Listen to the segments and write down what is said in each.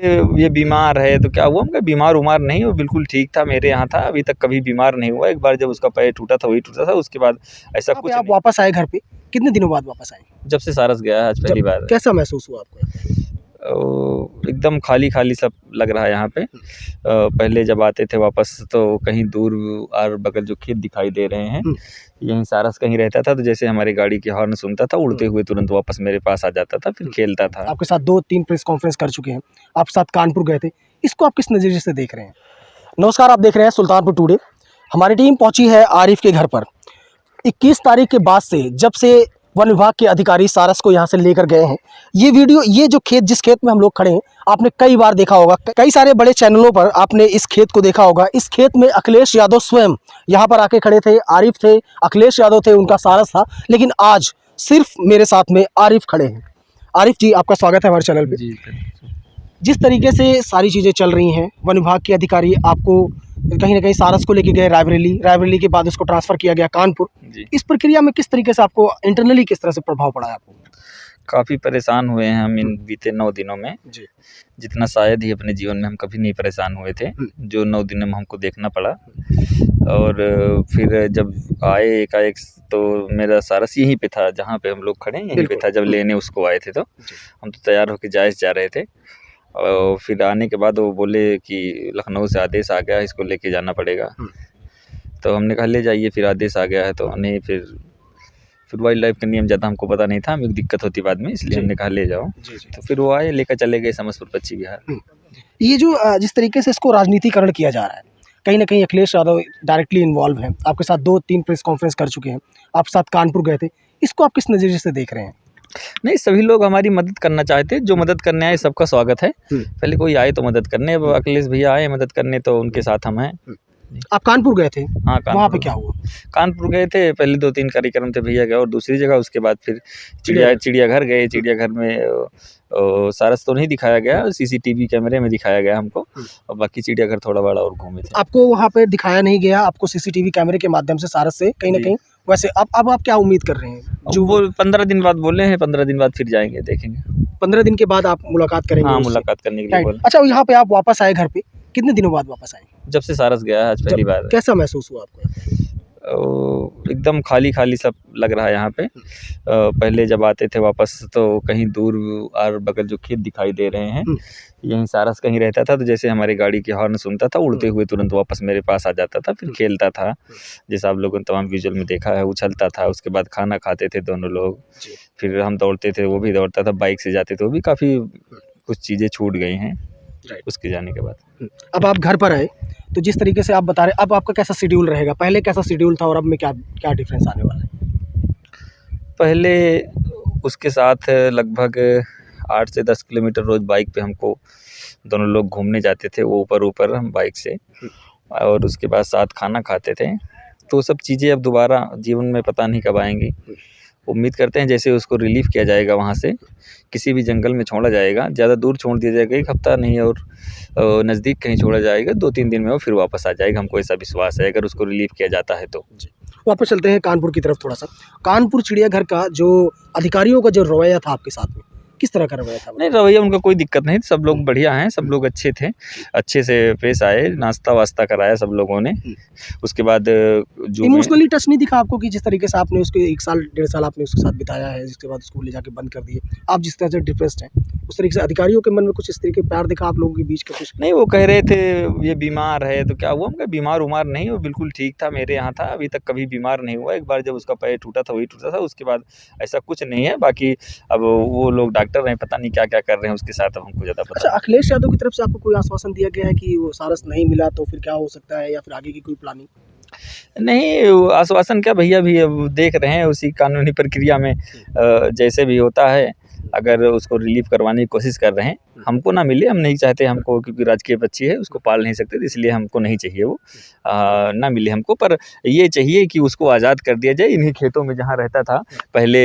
ये बीमार है तो क्या हुआ? उनका बीमार उमार नहीं, वो बिल्कुल ठीक था, मेरे यहाँ था, अभी तक कभी बीमार नहीं हुआ। एक बार जब उसका पैर टूटा था वही टूटा था, उसके बाद ऐसा कुछ आप नहीं। वापस आए घर पे, कितने दिनों बाद वापस आए? जब से सारस गया है आज पहली बार। कैसा महसूस हुआ आपको? एकदम खाली खाली सब लग रहा है यहाँ पे। पहले जब आते थे वापस तो कहीं दूर और बगल जो खेत दिखाई दे रहे हैं, यहीं सारस कहीं रहता था, तो जैसे हमारी गाड़ी की हॉर्न सुनता था उड़ते हुए तुरंत वापस मेरे पास आ जाता था, फिर खेलता था। आपके साथ 2-3 प्रेस कॉन्फ्रेंस कर चुके हैं, आपके साथ कानपुर गए थे, इसको आप किस नज़रिए से देख रहे हैं? नमस्कार, आप देख रहे हैं सुल्तानपुर टुडे। हमारी टीम पहुंची है आरिफ के घर पर। 21 तारीख के बाद से, जब से वन विभाग के अधिकारी सारस को यहां से लेकर गए हैं, ये वीडियो, ये जो खेत, जिस खेत में हम लोग खड़े हैं, आपने कई बार देखा होगा, कई सारे बड़े चैनलों पर आपने इस खेत को देखा होगा। इस खेत में अखिलेश यादव स्वयं यहाँ पर आके खड़े थे, आरिफ थे, अखिलेश यादव थे, उनका सारस था, लेकिन आज सिर्फ मेरे साथ में आरिफ खड़े हैं। आरिफ जी, आपका स्वागत है हमारे चैनल पे। जी। जिस तरीके से सारी चीज़ें चल रही हैं, वन विभाग के अधिकारी आपको कहीं ना कहीं सारस को लेके गए रायबरेली के बाद उसको ट्रांसफ़र किया गया कानपुर। इस प्रक्रिया में किस तरीके से आपको इंटरनली किस तरह से प्रभाव पड़ा है आपको? काफ़ी परेशान हुए हैं हम इन बीते 9 दिनों में जी। जितना शायद ही अपने जीवन में हम कभी नहीं परेशान हुए थे, जो 9 दिनों में हमको देखना पड़ा। और फिर जब आए एकाएक, तो मेरा सारस यहीं पे था जहाँ पे हम लोग खड़े हैं, यहीं पे था। जब लेने उसको आए थे तो हम तो तैयार होकर जा रहे थे, और फिर आने के बाद वो बोले कि लखनऊ से आदेश आ गया है, इसको लेके जाना पड़ेगा। तो हमने कहा ले जाइए, फिर आदेश आ गया है तो नहीं, फिर वाइल्ड लाइफ का नियम ज़्यादा हमको पता नहीं था, हमें दिक्कत होती बाद में, इसलिए हमने कहा ले जाओ। तो फिर वो आए, लेकर चले गए समस्तपुर पक्षी विहार। ये जो जिस तरीके से इसको राजनीतिकरण किया जा रहा है, कहीं ना कहीं अखिलेश यादव डायरेक्टली इन्वॉल्व हैं, आपके साथ 2-3 प्रेस कॉन्फ्रेंस कर चुके हैं, आपके साथ कानपुर गए थे, इसको आप किस नज़रिए से देख रहे हैं? नहीं, सभी लोग हमारी मदद करना चाहते हैं, जो मदद करने आए सबका स्वागत है। पहले कोई आए तो मदद करने, अब अखिलेश भैया आए मदद करने तो उनके साथ हम हैं। आप कानपुर गए थे? हाँ, वहाँ पे क्या हुआ? कानपुर गए थे, पहले 2-3 कार्यक्रम थे, भैया गए और दूसरी जगह, उसके बाद फिर चिड़ियाघर गए। चिड़ियाघर में सारस तो नहीं दिखाया गया, सीसीटीवी कैमरे में दिखाया गया हमको, और बाकी चिड़ियाघर थोड़ा बड़ा और घूमे थे। आपको वहाँ पे दिखाया नहीं गया, आपको सीसीटीवी कैमरे के माध्यम से सारस से कहीं ना कहीं, वैसे अब आप क्या उम्मीद कर रहे हैं? जो वो 15 दिन बाद बोले हैं, 15 दिन बाद फिर जाएंगे, देखेंगे। 15 दिन के बाद आप मुलाकात करेंगे? हाँ, मुलाकात करने के लिए बोले। अच्छा, यहाँ पे आप वापस आए घर पे, कितने दिनों बाद वापस आए? जब से सारस गया है आज पहली बार। कैसा महसूस हुआ आपको? एकदम खाली खाली सब लग रहा है यहाँ पे। पहले जब आते थे वापस तो कहीं दूर और बगल जो खेत दिखाई दे रहे हैं, यहीं सारस कहीं रहता था, तो जैसे हमारी गाड़ी की हॉर्न सुनता था उड़ते हुए तुरंत वापस मेरे पास आ जाता था, फिर खेलता था, जैसा आप लोगों ने तमाम विजुअल में देखा है, उछलता था। उसके बाद खाना खाते थे दोनों लोग, फिर हम दौड़ते थे, वो भी दौड़ता था, बाइक से जाते थे, वो भी काफ़ी कुछ चीज़ें छूट गई हैं उसके जाने के बाद। अब आप घर पर आए तो जिस तरीके से आप बता रहे, अब आपका कैसा शेड्यूल रहेगा? पहले कैसा शेड्यूल था और अब में क्या क्या डिफरेंस आने वाला है? पहले उसके साथ लगभग 8 से 10 किलोमीटर रोज़ बाइक पे हमको दोनों लोग घूमने जाते थे, वो ऊपर हम बाइक से, और उसके बाद साथ खाना खाते थे। तो सब चीज़ें अब दोबारा जीवन में पता नहीं कब आएंगी। उम्मीद करते हैं जैसे उसको रिलीफ़ किया जाएगा, वहाँ से किसी भी जंगल में छोड़ा जाएगा, ज़्यादा दूर छोड़ दिया जाएगा, 1 हफ्ता नहीं और नज़दीक कहीं छोड़ा जाएगा, 2-3 दिन में वो फिर वापस आ जाएगा, हमको ऐसा विश्वास है, अगर उसको रिलीफ़ किया जाता है तो। वापस चलते हैं कानपुर की तरफ थोड़ा सा। कानपुर चिड़ियाघर का जो अधिकारियों का जो रवैया था आपके साथ में, किस तरह का रवैया था? नहीं, रवैया उनका कोई दिक्कत नहीं, सब लोग बढ़िया हैं, सब लोग अच्छे थे, अच्छे से पेश आए, नाश्ता वास्ता कराया सब लोगों ने। उसके बाद जो इमोशनली टच नहीं दिखा आपको कि जिस तरीके से आपने उसको 1 साल 1.5 साल आपने उसके साथ बिताया है, जिसके बाद उसको ले जाके बंद कर दिए, आप जिस तरह से डिप्रेस्ड हैं, उस तरीके से अधिकारियों के मन में कुछ इस तरीके प्यार दिखा आप लोगों के बीच का कुछ? नहीं, वो कह रहे थे ये बीमार है तो क्या हुआ? उनका बीमार उमार नहीं, वो बिल्कुल ठीक था, मेरे यहाँ था, अभी तक कभी बीमार नहीं हुआ। एक बार जब उसका पैर टूटा था वही टूटा था, उसके बाद ऐसा कुछ नहीं है। बाकी अब वो लोग डॉक्टर हैं, पता नहीं क्या क्या कर रहे हैं उसके साथ, अब हमको ज़्यादा पता। अच्छा, अखिलेश यादव की तरफ से आपको कोई आश्वासन दिया गया है कि वो सारस नहीं मिला तो फिर क्या हो सकता है, या फिर आगे की कोई प्लानिंग? नहीं, आश्वासन क्या, भैया भी अब देख रहे हैं उसी कानूनी प्रक्रिया में, जैसे भी होता है, अगर उसको रिलीफ़ करवाने की कोशिश कर रहे हैं। हमको ना मिले, हम नहीं चाहते हमको, क्योंकि राजकीय पक्षी है, उसको पाल नहीं सकते, इसलिए हमको नहीं चाहिए वो, ना मिले हमको। पर ये चाहिए कि उसको आज़ाद कर दिया जाए, इन्हीं खेतों में जहाँ रहता था पहले,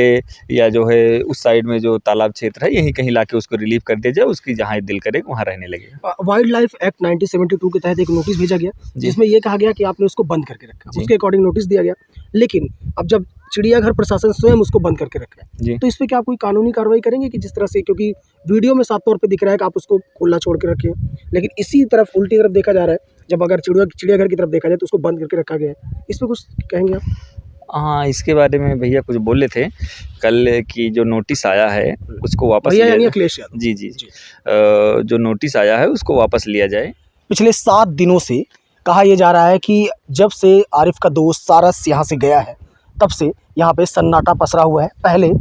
या जो है उस साइड में जो तालाब क्षेत्र है, यहीं कहीं लाके उसको रिलीफ़ कर दिया जाए, उसकी जहाँ दिल करे वहाँ रहने लगे। वाइल्ड लाइफ एक्ट 1972 के तहत एक नोटिस भेजा गया, जिसमें ये कहा गया कि आपने उसको बंद करके रखा, उसके अकॉर्डिंग नोटिस दिया गया। लेकिन अब जब चिड़ियाघर प्रशासन स्वयं उसको बंद करके रख रहा है, जी। तो इस पे क्या आप कोई कानूनी कार्रवाई करेंगे कि जिस तरह से, क्योंकि वीडियो में साफ तौर पे दिख रहा है कि आप उसको खुला छोड़ के रखे हैं, लेकिन इसी तरफ उल्टी तरफ देखा जा रहा है, जब अगर चिड़ियाघर की तरफ देखा जाए तो उसको बंद करके रखा गया है, इस पे कुछ कहेंगे आप? हाँ, इसके बारे में भैया कुछ बोले थे कल कि जो नोटिस आया है उसको वापस भैया लिया यानी जाए। अखिलेश यादव। जी, जी। जी। जो नोटिस आया है उसको वापस लिया जाए। पिछले 7 दिनों से कहा यह जा रहा है कि जब से आरिफ का दोस्त सारस यहाँ से गया है, तब से यहाँ पे सन्नाटा पसरा हुआ है। पहले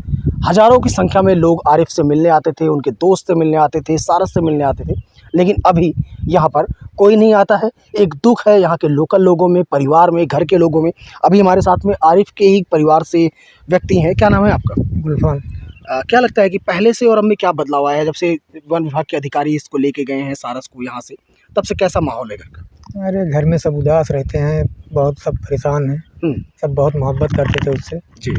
हज़ारों की संख्या में लोग आरिफ से मिलने आते थे, उनके दोस्त से मिलने आते थे, सारस से मिलने आते थे, लेकिन अभी यहाँ पर कोई नहीं आता है। एक दुख है यहाँ के लोकल लोगों में, परिवार में, घर के लोगों में। अभी हमारे साथ में आरिफ के ही परिवार से व्यक्ति हैं। क्या नाम है आपका? गुलफान। क्या लगता है कि पहले से और अब में क्या बदलाव आया है? जब से वन विभाग के अधिकारी इसको लेके गए हैं सारस को यहाँ से, तब से कैसा माहौल है घर का? अरे घर में सब उदास रहते हैं, बहुत सब परेशान हैं, हुँ, सब बहुत मोहब्बत करते थे उससे। जी।